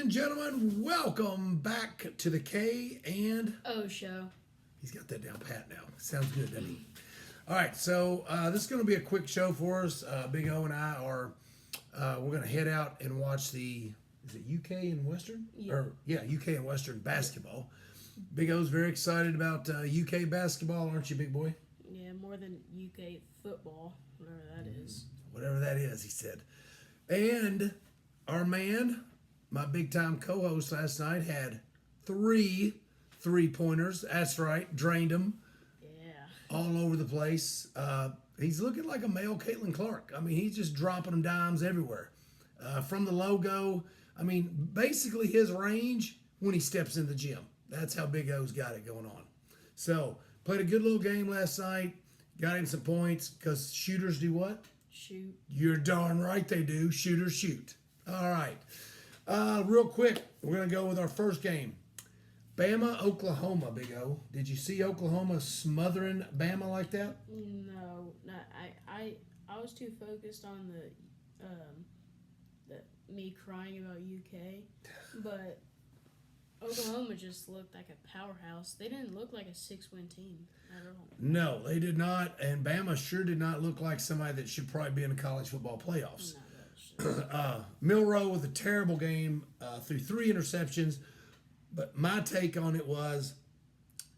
and gentlemen, welcome back to the K and O show. He's got that down pat now. Sounds good, doesn't he? All right, so this is going to be a quick show for us. Big O and I are we're going to head out and watch the UK and Western? UK and Western basketball. Big O's very excited about UK basketball, aren't you, big boy? Yeah, more than UK football, whatever that is. Whatever that is, he said. And our man, my big-time co-host last night, had 3 3-pointers. That's right, drained them. Yeah. All over the place. He's looking like a male Caitlin Clark. I mean, he's just dropping them dimes everywhere. From the logo, I mean, basically his range when he steps in the gym. That's how Big O's got it going on. So, played a good little game last night. Got him some points because shooters do what? Shoot. You're darn right they do. Shooters shoot. All right. Real quick, we're going to go with our first game. Bama, Oklahoma, Big O. Did you see Oklahoma smothering Bama like that? No, not I was too focused on the me crying about UK, but Oklahoma just looked like a powerhouse. They didn't look like a 6-win team at all. No, they did not. And Bama sure did not look like somebody that should probably be in the college football playoffs. No, that was just, Milroe with a terrible game, threw 3 interceptions. But my take on it was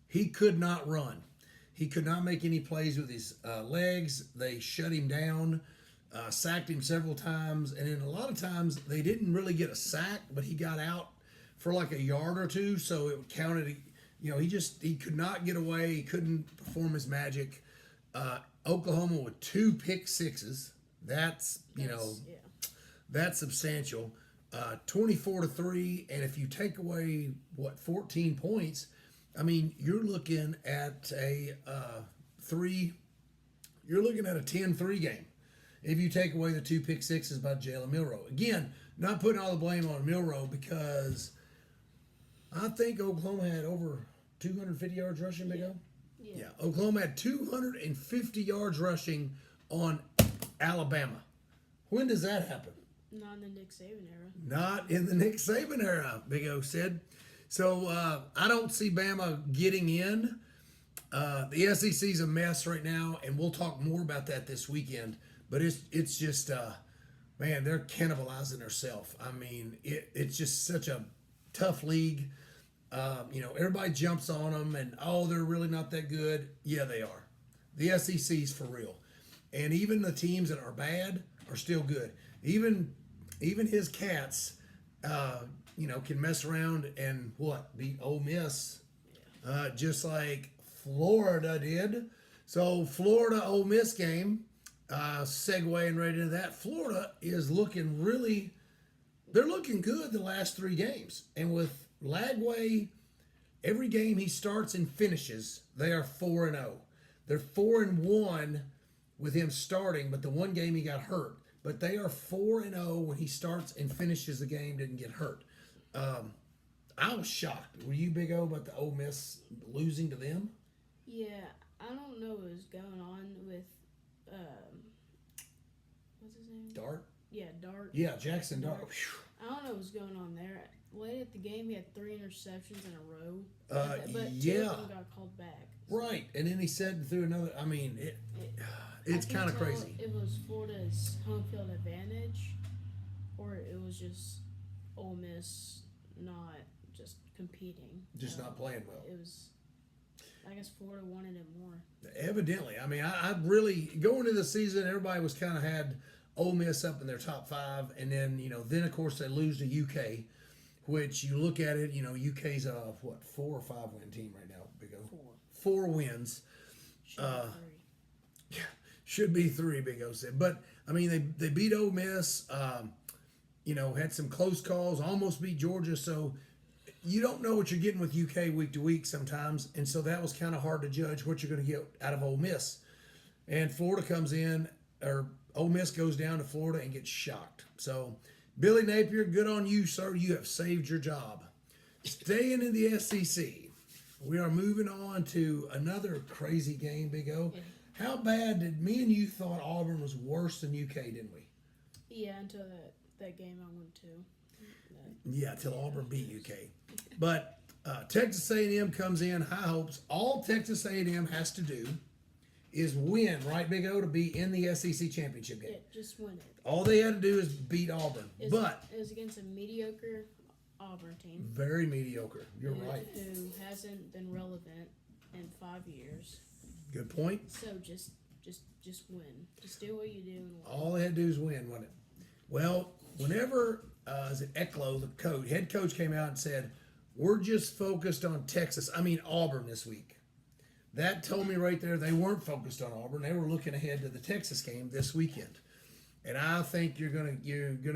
he could not run. He could not make any plays with his legs. They shut him down, sacked him several times. And then a lot of times they didn't really get a sack, but he got out for like a yard or two. So it counted, he could not get away. He couldn't perform his magic. Oklahoma with 2 pick sixes. That's that's substantial. 24-3, and if you take away 14 points, I mean you're looking at a 10-3 game. If you take away the 2 pick sixes by Jalen Milroe, again, not putting all the blame on Milroe because I think Oklahoma had over 250 yards rushing. Big O. Yeah, Oklahoma had 250 yards rushing on Alabama. When does that happen? not in the Nick Saban era. Not in the Nick Saban era, Big O said. So I don't see Bama getting in. The SEC's a mess right now, and we'll talk more about that this weekend. But it's just, man, they're cannibalizing themselves. I mean, it's just such a tough league. Everybody jumps on them, and, they're really not that good. Yeah, they are. The SEC's for real. And even the teams that are bad are still good. Even his Cats, can mess around and beat Ole Miss, just like Florida did. So Florida Ole Miss game, segueing right into that. Florida is looking they're looking good the last 3 games, and with Lagway, every game he starts and finishes, they are 4-0. They're 4-1 with him starting, but the one game he got hurt. But they are 4-0 when he starts and finishes the game, didn't get hurt. I was shocked. Were you, Big O, about the Ole Miss losing to them? Yeah, I don't know what was going on with what's his name? Dart? Yeah, Dart. Yeah, Jackson Dart. I don't know what's going on there. Late at the game, he had 3 interceptions in a row. But 2 yeah. of them got called back. Right, and then he said through another. I mean, it's kind of crazy. It was Florida's home field advantage, or it was just Ole Miss not just competing. Just not playing well. It was, I guess Florida wanted it more. Evidently. I mean, I really, going into the season, everybody was kind of had Ole Miss up in their top 5, and then, then of course they lose to UK, which you look at it, UK's a, 4 or 5 win team right now, Big O? 4 wins. Should be 3, Big O said. But, I mean, they beat Ole Miss, had some close calls, almost beat Georgia. So you don't know what you're getting with UK week to week sometimes. And so that was kind of hard to judge what you're going to get out of Ole Miss. And Florida comes in, or Ole Miss goes down to Florida and gets shocked. So, Billy Napier, good on you, sir. You have saved your job. Staying in the SEC, we are moving on to another crazy game, Big O. Yeah. How bad did me and you thought Auburn was worse than UK, didn't we? Yeah, until that game I went to. that. Yeah, till Auburn beat UK. But Texas A&M comes in high hopes. All Texas A&M has to do is win, right, Big O, to be in the SEC championship game. Yeah, just win it. All they had to do is beat Auburn. It was against a mediocre Auburn team. Very mediocre. You're right. Who hasn't been relevant in 5 years. Good point. So just win. Just do what you do and win. All they had to do is win, wasn't it? Well, whenever is it Ecklo, the head coach, came out and said, "We're just focused on Auburn this week." That told me right there they weren't focused on Auburn. They were looking ahead to the Texas game this weekend. And I think you're gonna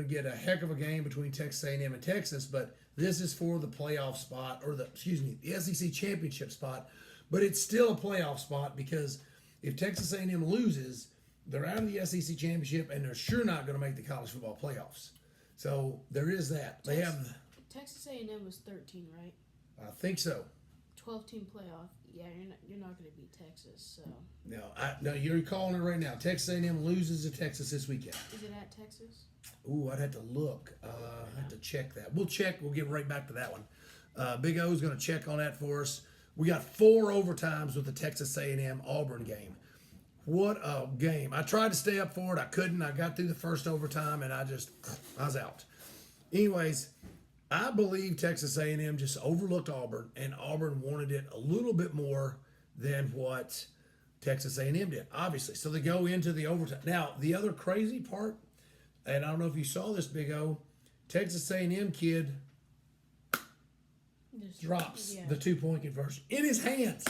get a heck of a game between Texas A&M and Texas, but this is for the playoff spot, or the SEC championship spot. But it's still a playoff spot, because if Texas A&M loses, they're out of the SEC championship and they're sure not going to make the college football playoffs. So there is that. Texas A&M was 13, right? I think so. 12-team playoff. Yeah, you're not going to beat Texas. So No, you're calling it right now. Texas A&M loses to Texas this weekend. is it at Texas? Ooh, I'd have to look. I have to check that. We'll check. We'll get right back to that one. Big O's going to check on that for us. We got 4 overtimes with the Texas A&M Auburn game. What a game. I tried to stay up for it. I couldn't. I got through the first overtime, and I was out. Anyways, I believe Texas A&M just overlooked Auburn, and Auburn wanted it a little bit more than what Texas A&M did, obviously. So they go into the overtime. Now, the other crazy part, and I don't know if you saw this, Big O, Texas A&M kid drops the 2-point conversion in his hands.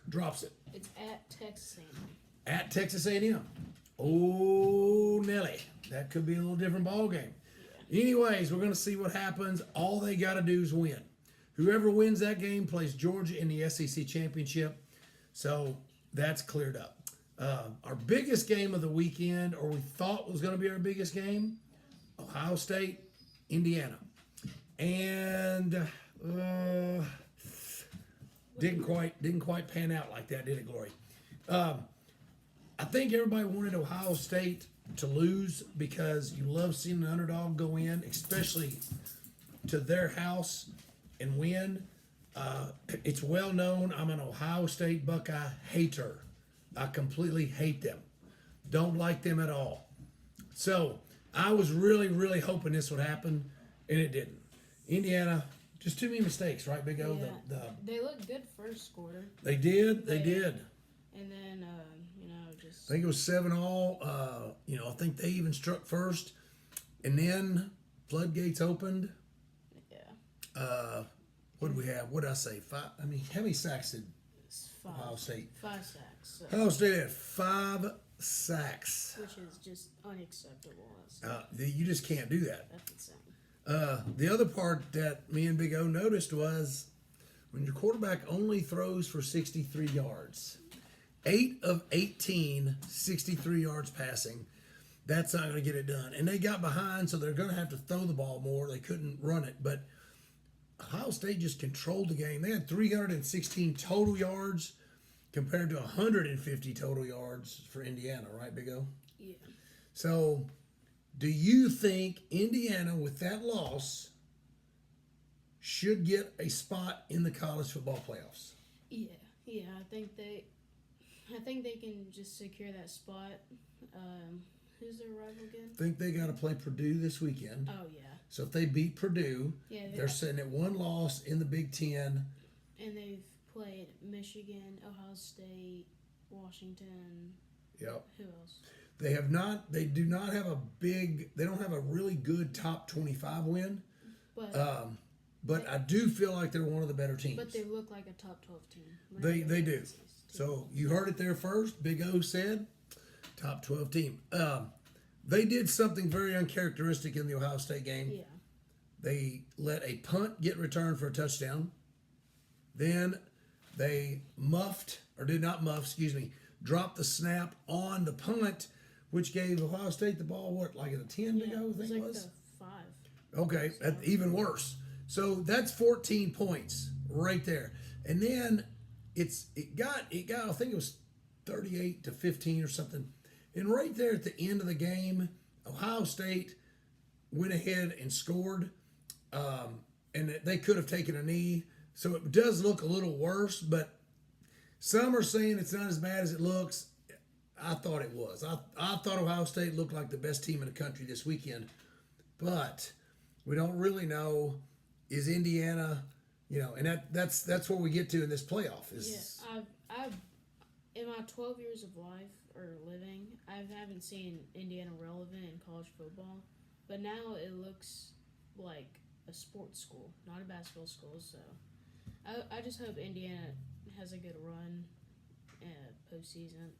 Drops it. It's at Texas A&M. At Texas A&M. Oh, Nelly. That could be a little different ball game. Yeah. Anyways, we're going to see what happens. All they got to do is win. Whoever wins that game plays Georgia in the SEC championship. So that's cleared up. Our biggest game of the weekend, or we thought was going to be our biggest game, Ohio State, Indiana. And didn't quite pan out like that, did it, Glory? I think everybody wanted Ohio State to lose because you love seeing an underdog go in, especially to their house, and win. It's well known I'm an Ohio State Buckeye hater. I completely hate them. Don't like them at all. So I was really, really hoping this would happen, and it didn't. Indiana, just too many mistakes, right, Big O? Yeah, they looked good first quarter. They did. They did. And then, I think it was 7-all. I think they even struck first, and then floodgates opened. Yeah. What did we have? What did I say? 5. I mean, how many sacks did Ohio State? 5 sacks. So. Ohio State had 5 sacks, which is just unacceptable. You just can't do that. That's insane. The other part that me and Big O noticed was when your quarterback only throws for 63 yards, 8 of 18, 63 yards passing, that's not going to get it done. And they got behind, so they're going to have to throw the ball more. They couldn't run it. But Ohio State just controlled the game. They had 316 total yards compared to 150 total yards for Indiana, right, Big O? Yeah. So do you think Indiana, with that loss, should get a spot in the college football playoffs? Yeah. I think they can just secure that spot. Who's their rival again? I think they got to play Purdue this weekend. Oh yeah. So if they beat Purdue, they're sitting at 1 loss in the Big Ten. And they've played Michigan, Ohio State, Washington. Yep. Who else? They have not. They do not have they don't have a really good top 25 win. But I do feel like they're one of the better teams. But they look like a top 12 They team. do. So you heard it there first. Big O said, top 12 team. They did something very uncharacteristic in the Ohio State game. Yeah. They let a punt get returned for a touchdown. Then they dropped the snap on the punt, which gave Ohio State the ball, like at a 10 to go, I think it was? The 5. Okay, even worse. So that's 14 points right there. And then it got I think it was 38 to 15 or something. And right there at the end of the game, Ohio State went ahead and scored, and they could have taken a knee. So it does look a little worse, but some are saying it's not as bad as it looks. I thought it was. I thought Ohio State looked like the best team in the country this weekend, but we don't really know. Is Indiana, and that's what we get to in this playoff. I've in my 12 years of life or living, I haven't seen Indiana relevant in college football, but now it looks like a sports school, not a basketball school. So I just hope Indiana has a good run postseason.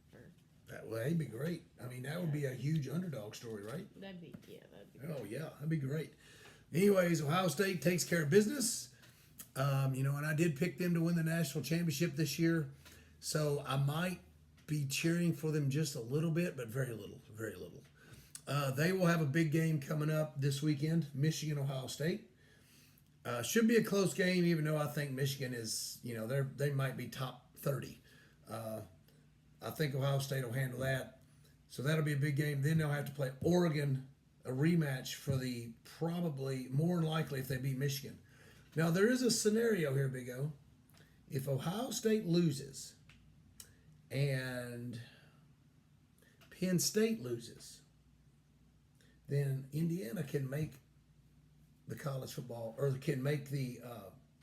That'd be great. I mean, that would be a huge underdog story, right? That'd be great. Oh yeah, that'd be great. Anyways, Ohio State takes care of business. And I did pick them to win the national championship this year, so I might be cheering for them just a little bit, but very little, very little. They will have a big game coming up this weekend, Michigan, Ohio State. Should be a close game, even though I think Michigan is, they might be top 30. I think Ohio State will handle that. So that'll be a big game. Then they'll have to play Oregon, a rematch for the probably more than likely if they beat Michigan. Now, there is a scenario here, Big O. If Ohio State loses and Penn State loses, then Indiana can make the college football, or can make the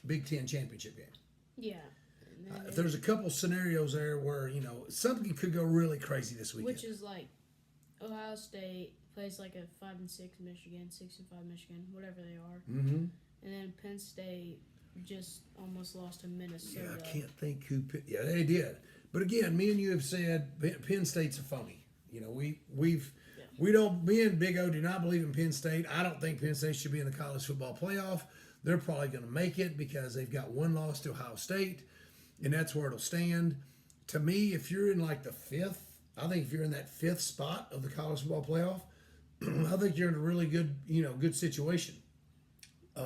Big Ten championship game. Yeah. There's a couple scenarios there where, something could go really crazy this weekend. Which is like Ohio State plays like a 5-6 Michigan, 6-5 Michigan, whatever they are. Mm-hmm. And then Penn State just almost lost to Minnesota. Yeah, I can't think who. Yeah, they did. But again, me and you have said Penn State's a phony. We don't. Me and Big O do not believe in Penn State. I don't think Penn State should be in the college football playoff. They're probably going to make it because they've got one loss to Ohio State, and that's where it'll stand. To me, if you're in like the fifth, I think if you're in that fifth spot of the college football playoff, I think you're in a really good, good situation.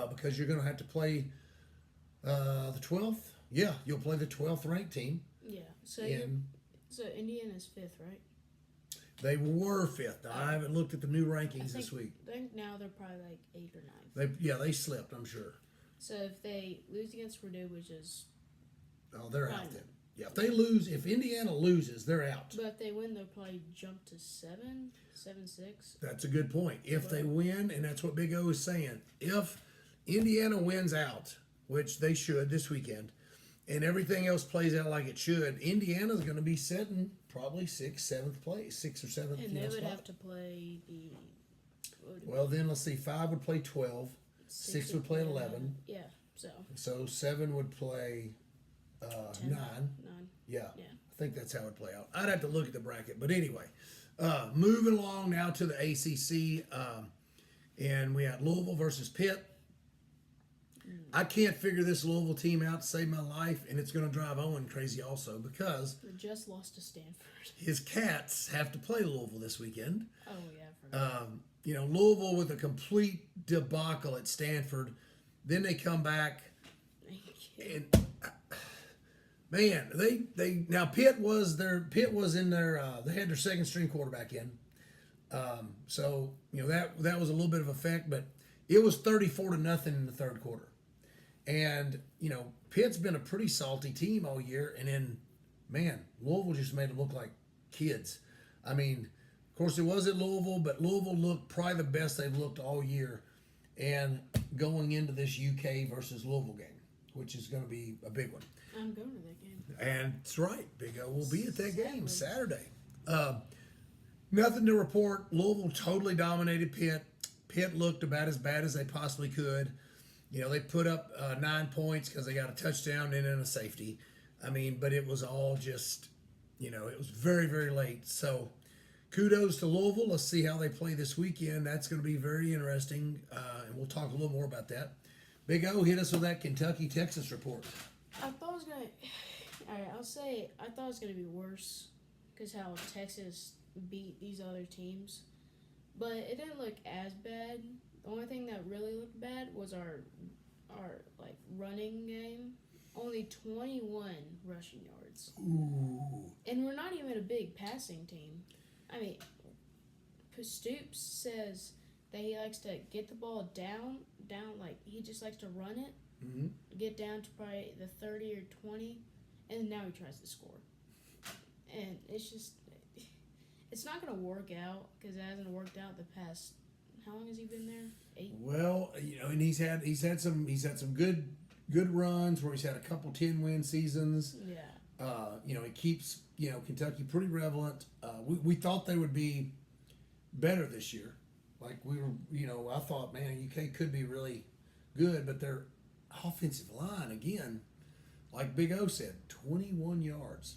Because you're going to have to play the 12th. Yeah, you'll play the 12th ranked team. Yeah. So Indiana's fifth, right? They were fifth. Now, I haven't looked at the new rankings this week. I think now they're probably like 8th or 9th. They slipped, I'm sure. So if they lose against Purdue, which is... Oh, they're out then. Yeah, if Indiana loses, they're out. But if they win, they'll probably jump to 7, 6. That's a good point. If they win, and that's what Big O is saying, if Indiana wins out, which they should this weekend, and everything else plays out like it should, Indiana's going to be sitting probably 6th, 7th place, 6th or 7th. And they would have to play the... Well, then let's see. 5 would play 12. 6 would play 11. Yeah, So 7 would play 9. Yeah. Yeah. I think that's how it would play out. I'd have to look at the bracket. But anyway, moving along now to the ACC. And we had Louisville versus Pitt. I can't figure this Louisville team out to save my life, and it's going to drive Owen crazy also because they just lost to Stanford. His Cats have to play Louisville this weekend. Oh yeah, I forgot. Louisville with a complete debacle at Stanford. Then they come back, and man, they now Pitt was in their they had their second string quarterback in, so that was a little bit of effect, but it was 34-0 in the third quarter. And, Pitt's been a pretty salty team all year. And then, man, Louisville just made them look like kids. I mean, of course, it was at Louisville, but Louisville looked probably the best they've looked all year. And going into this UK versus Louisville game, which is going to be a big one. I'm going to that game. And that's right, Big O. We'll be at that game Saturday. Nothing to report. Louisville totally dominated Pitt. Pitt looked about as bad as they possibly could. They put up 9 points because they got a touchdown and then a safety. I mean, but it was all just, it was very, very late. So kudos to Louisville. Let's see how they play this weekend. That's going to be very interesting, and we'll talk a little more about that. Big O, hit us with that Kentucky-Texas report. I thought it was going to... All right, I'll say I thought it was going to be worse because how Texas beat these other teams. But it didn't look as bad. The only thing that really looked bad was our running game. Only 21 rushing yards. Ooh. And we're not even a big passing team. I mean, Stoops says that he likes to get the ball down, like he just likes to run it, Mm-hmm. get down to probably the 30 or 20, and now he tries to score. And it's just, it's not going to work out because it hasn't worked out the past. How long has he been there? 8. Well, and he's had some good runs where he's had a couple 10-win seasons. Yeah. It keeps Kentucky pretty relevant. We thought they would be better this year. Like we were, I thought, man, UK could be really good, but their offensive line again, like Big O said, 21 yards.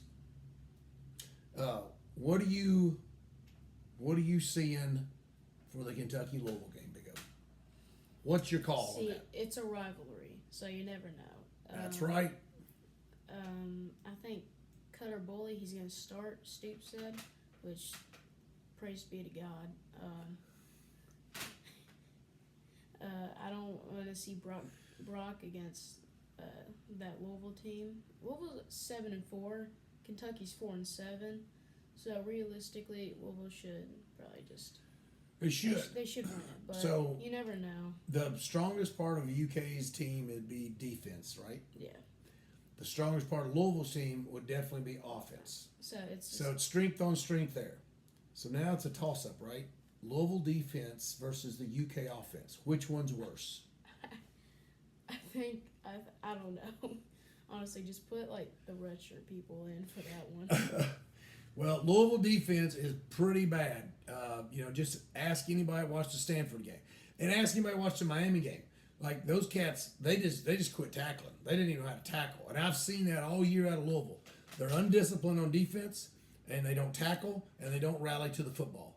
What are you seeing for the Kentucky Louisville game, Big O? What's your call on See, that? it's a rivalry, so you never know. That's right. I think Cutter Bully, he's going to start, Stoops said, which, praise be to God. I don't want to see Brock against that Louisville team. Louisville's 7-4, Kentucky's 4-7. So realistically, Louisville should probably just. They should. They should win it, but So- you never know. The strongest part of UK's team would be defense, right? Yeah. The strongest part of Louisville's team would definitely be offense. So it's So it's strength on strength there. So now it's a toss-up, right? Louisville defense versus the UK offense. Which one's worse? I think I don't know. Honestly, just put like the redshirt people in for that one. Well, Louisville defense is pretty bad. Just ask anybody that watched the Stanford game, and ask anybody that watched the Miami game. Like those cats, they just quit tackling. They didn't even know how to tackle, and I've seen that all year out of Louisville. They're undisciplined on defense, and they don't tackle, and they don't rally to the football.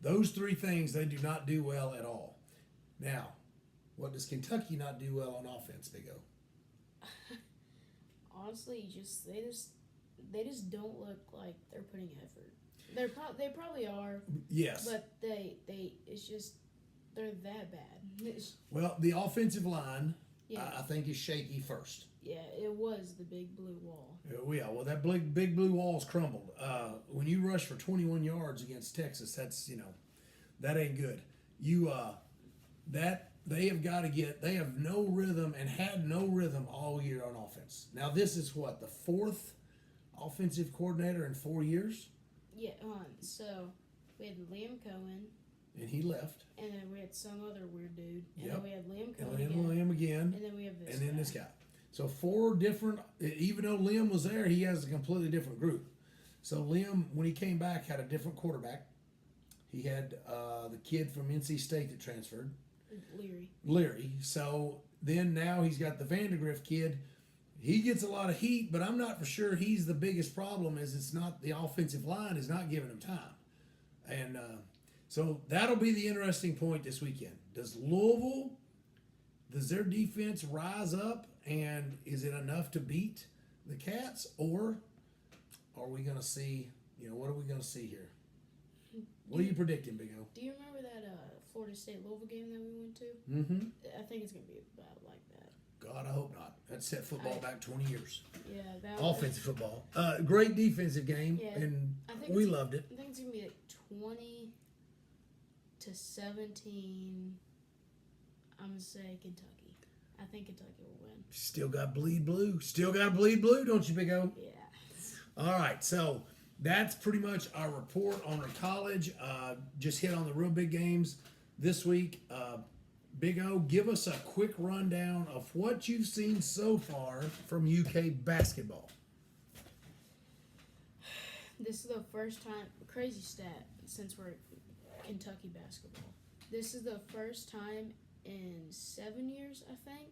Those three things they do not do well at all. Now, what does Kentucky not do well on offense, Big O? Honestly, they just don't look like they're putting effort. They probably are, Yes. but it's just they're that bad. Well, the offensive line, Yeah. I think, is shaky first. Yeah, it was the big blue wall. Yeah, well, that big blue wall's crumbled. When you rush for 21 yards against Texas, that's that ain't good. They have no rhythm and had no rhythm all year on offense. Now this is what, the fourth offensive coordinator in 4 years, Yeah, so we had Liam Cohen, and he left, and then we had some other weird dude, and Yep. then we had Liam and Cohen then again, Liam again, and then we have this. and then guy. this guy. So 4 different. Even though Liam was there, he has a completely different group. So Liam, when he came back, had a different quarterback. He had the kid from NC State that transferred, Leary. So then now he's got the Vandegrift kid. He gets a lot of heat, but I'm not for sure he's the biggest problem. Is it's not the offensive line is not giving him time, and so that'll be the interesting point this weekend. Does their defense rise up, and is it enough to beat the Cats, or are we going to see? What are we going to see here? What are you predicting, Big O? Do you remember that Florida State Louisville game that we went to? Mm-hmm. I think it's gonna be about like that. God, I hope not. That set football back 20 years. Yeah, that Offensive football. Great defensive game, Yeah, and I think we it's- loved it. I think it's gonna be like 20-17. I'm gonna say Kentucky. I think Kentucky will win. Still got bleed blue. Still got to bleed blue, don't you, Big O? Yeah. All right, so that's pretty much our report on our college. Just hit on the real big games this week. Big O, give us a quick rundown of what you've seen so far from UK basketball. This is the first time, crazy stat, since we're Kentucky basketball. This is the first time in 7 years, I think,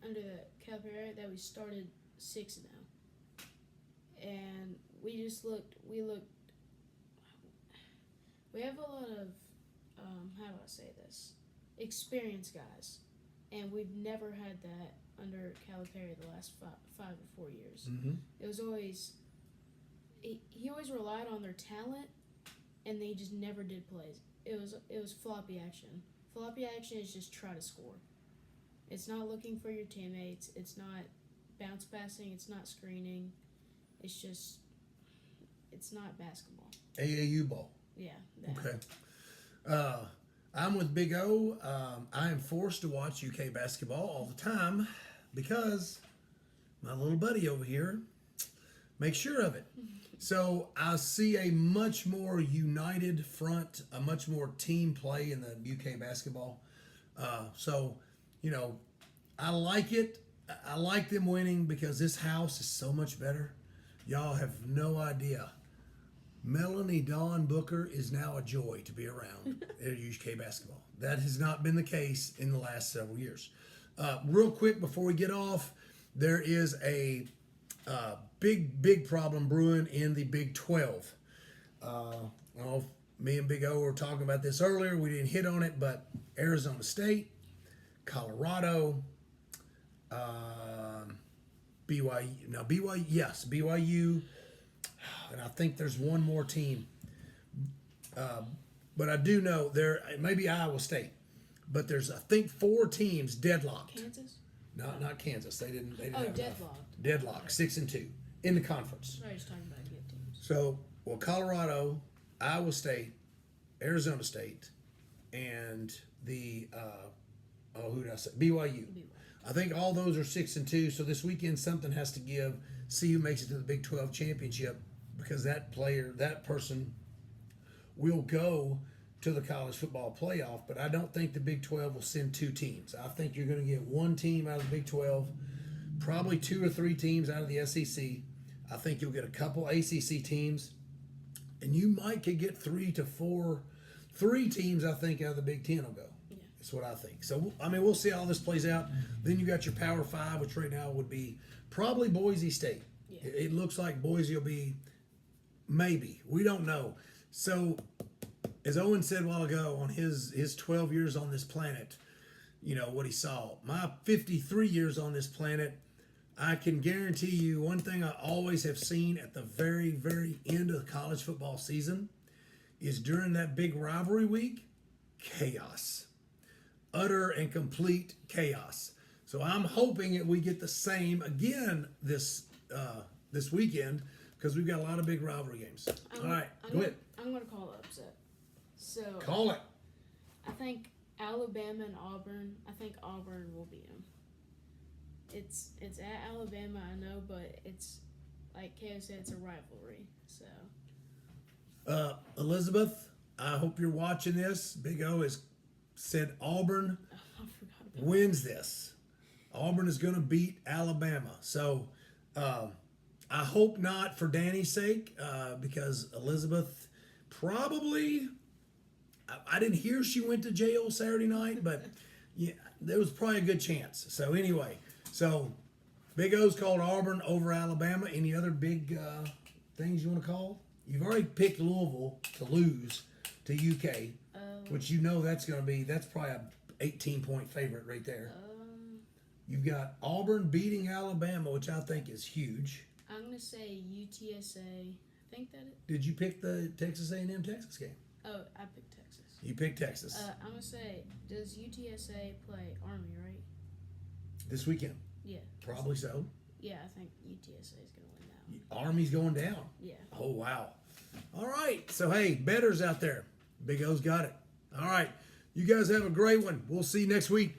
under the Calipari that we started 6-0. And we have a lot of, how do I say this? Experienced guys. And we've never had that under Calipari the last 5 or 4 years. Mm-hmm. It was always, he always relied on their talent, and they just never did plays. It was floppy action. Floppy action is just try to score. It's not looking for your teammates. It's not bounce passing. It's not screening. It's not basketball. AAU ball. Yeah. That. Okay. I'm with Big O. I am forced to watch UK basketball all the time because my little buddy over here makes sure of it. So I see a much more united front, a much more team play in the UK basketball. So, you know, I like it. I like them winning because this house is so much better. Y'all have no idea. Melanie Dawn Booker is now a joy to be around at UK basketball. That has not been the case in the last several years. Real quick before we get off, there is a big problem brewing in the Big 12. I don't know if me and Big O were talking about this earlier. We didn't hit on it, but Arizona State, Colorado, BYU, and I think there's one more team. But I do know maybe Iowa State, but there's I think 4 teams deadlocked. Kansas? Not Kansas. They didn't have enough. Deadlocked. Deadlocked, 6-2 in the conference. I was talking about good teams. So, Colorado, Iowa State, Arizona State, and the who did I say? BYU. I think all those are 6-2. So this weekend something has to give. See who makes it to the Big 12 championship, because that person will go to the college football playoff. But I don't think the Big 12 will send 2 teams. I think you're going to get 1 team out of the Big 12, probably 2 or 3 teams out of the SEC. I think you'll get a couple ACC teams, and you could get 3 teams. I think out of the Big 10 will go. Yeah. That's what I think. So I mean, we'll see how this plays out. Then you got your Power 5, which right now would be probably Boise State. Yeah. It looks like Boise will be, maybe, we don't know. So as Owen said a while ago, on his 12 years on this planet, you know what he saw. My 53 years on this planet, I can guarantee you one thing I always have seen at the very, very end of the college football season is during that big rivalry week, chaos. Utter and complete chaos. So I'm hoping that we get the same again this weekend, because we've got a lot of big rivalry games. All right, go ahead. I'm going to call it upset. So Call it. I think Alabama and Auburn. I think Auburn will beat them. It's at Alabama, I know, but it's like Kay said, it's a rivalry. So Elizabeth, I hope you're watching this. Big O has said Auburn I forgot about wins this. Auburn is going to beat Alabama. So I hope not, for Danny's sake, because Elizabeth probably, I didn't hear she went to jail Saturday night, but yeah, there was probably a good chance. So anyway, Big O's called Auburn over Alabama. Any other big things you want to call? You've already picked Louisville to lose to UK, which you know that's probably a 18-point favorite right there. You've got Auburn beating Alabama, which I think is huge. I'm going to say UTSA. I think that it. Did you pick the Texas A&M Texas game? Oh, I picked Texas. You picked Texas I'm going to say, does UTSA play Army, right? this weekend. Yeah. Probably so. Yeah, I think UTSA is going to win that one. Army's going down. Yeah. Oh, wow. All right. So, hey, bettors out there, Big O's got it. All right. You guys have a great one. We'll see you next week.